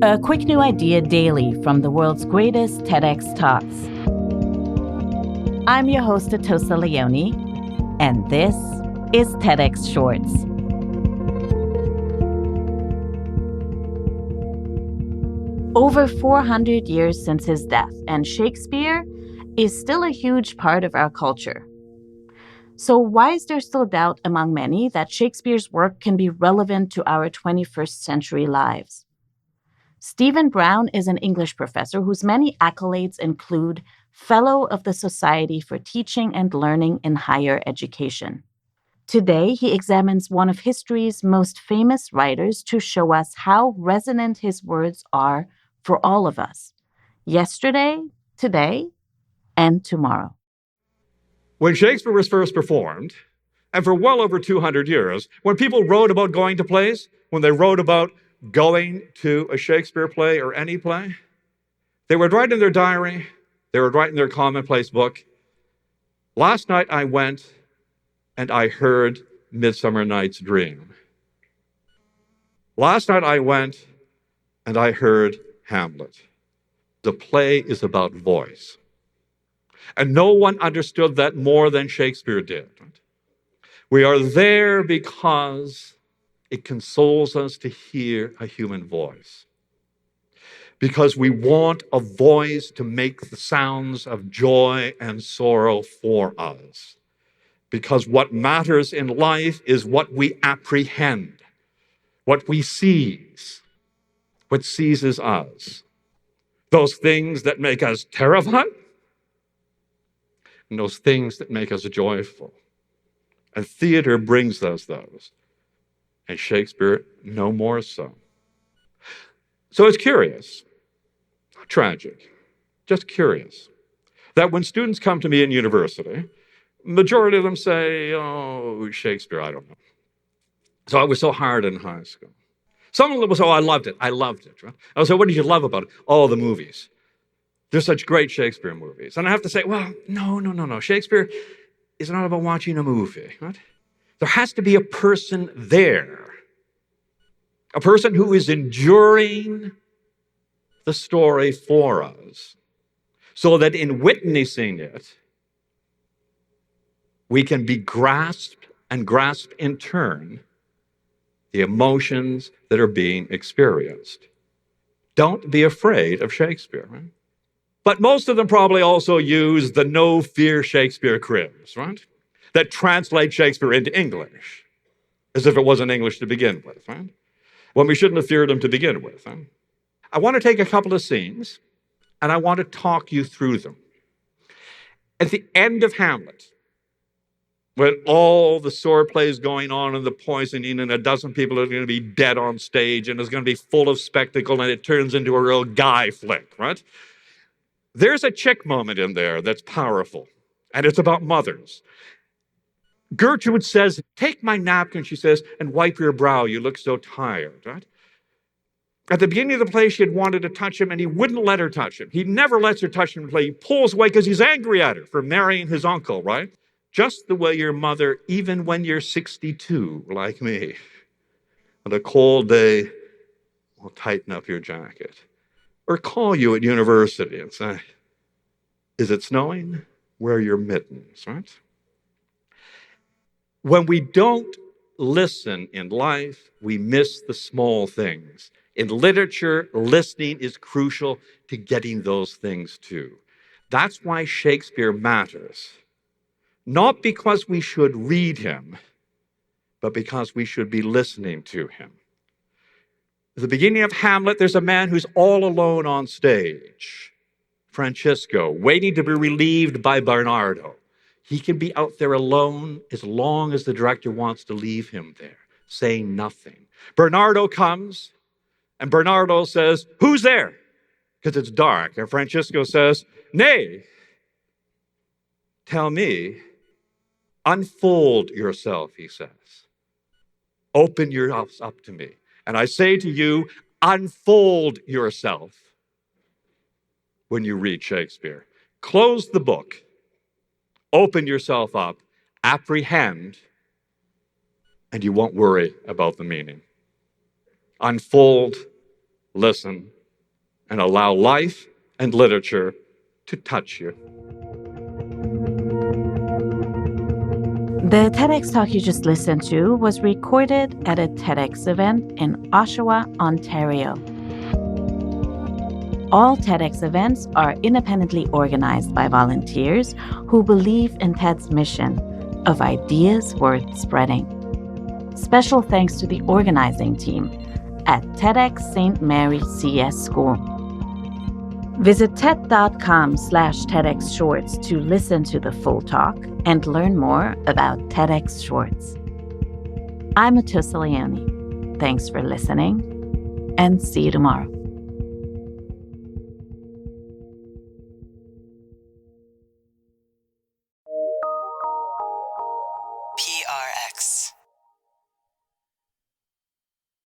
A quick new idea daily from the world's greatest TEDx talks. I'm your host, Atosa Leone, and this is TEDx Shorts. Over 400 years since his death, and Shakespeare is still a huge part of our culture. So why is there still doubt among many that Shakespeare's work can be relevant to our 21st century lives? Stephen Brown is an English professor whose many accolades include Fellow of the Society for Teaching and Learning in Higher Education. Today, he examines one of history's most famous writers to show us how resonant his words are for all of us, yesterday, today, and tomorrow. When Shakespeare was first performed, and for well over 200 years, when people wrote about going to plays, when they wrote about going to a Shakespeare play or any play, they would write in their diary, they would write in their commonplace book, "Last night I went and I heard Midsummer Night's Dream. Last night I went and I heard Hamlet." The play is about voice. And no one understood that more than Shakespeare did. We are there because it consoles us to hear a human voice. Because we want a voice to make the sounds of joy and sorrow for us. Because what matters in life is what we apprehend, what we seize, what seizes us. Those things that make us terrified, and those things that make us joyful. And theater brings us those. And Shakespeare no more so. So it's curious, not tragic, just curious, that when students come to me in university, majority of them say, "Oh, Shakespeare, I don't know. So it was so hard in high school." Some of them will say, "Oh, I loved it. Right? I will say, "What did you love about it?" "Oh, the movies. There's such great Shakespeare movies." And I have to say, well, no. Shakespeare is not about watching a movie, right? There has to be a person there, a person who is enduring the story for us, so that in witnessing it, we can be grasped and grasp in turn the emotions that are being experienced. Don't be afraid of Shakespeare, right? But most of them probably also use the no fear Shakespeare cribs, right? That translate Shakespeare into English, as if it wasn't English to begin with, right? When we shouldn't have feared him to begin with. Right? I want to take a couple of scenes, and I want to talk you through them. At the end of Hamlet, when all the swordplay is going on and the poisoning and a dozen people are going to be dead on stage and it's going to be full of spectacle and it turns into a real guy flick, right? There's a chick moment in there that's powerful, and it's about mothers. Gertrude says, "Take my napkin," she says, "and wipe your brow. You look so tired," right? At the beginning of the play, she had wanted to touch him, and he wouldn't let her touch him. He never lets her touch him in the play. He pulls away because he's angry at her for marrying his uncle, right? Just the way your mother, even when you're 62, like me, on a cold day, will tighten up your jacket. Or call you at university and say, "Is it snowing? Wear your mittens," right? When we don't listen in life, we miss the small things. In literature, listening is crucial to getting those things too. That's why Shakespeare matters. Not because we should read him, but because we should be listening to him. At the beginning of Hamlet, there's a man who's all alone on stage, Francisco, waiting to be relieved by Bernardo. He can be out there alone as long as the director wants to leave him there, saying nothing. Bernardo comes, and Bernardo says, "Who's there?" Because it's dark. And Francisco says, "Nay, tell me, unfold yourself," he says. "Open yourself up to me. And I say to you, unfold yourself when you read Shakespeare. Close the book. Open yourself up. Apprehend. And you won't worry about the meaning. Unfold listen, and allow life and literature to touch you. The TEDx talk you just listened to was recorded at a TEDx event in Oshawa, Ontario. All TEDx events are independently organized by volunteers who believe in TED's mission of ideas worth spreading. Special thanks to the organizing team at TEDx St. Mary CS School. Visit TED.com/TEDx Shorts to listen to the full talk and learn more about TEDx Shorts. I'm Atusa Leone. Thanks for listening, and see you tomorrow.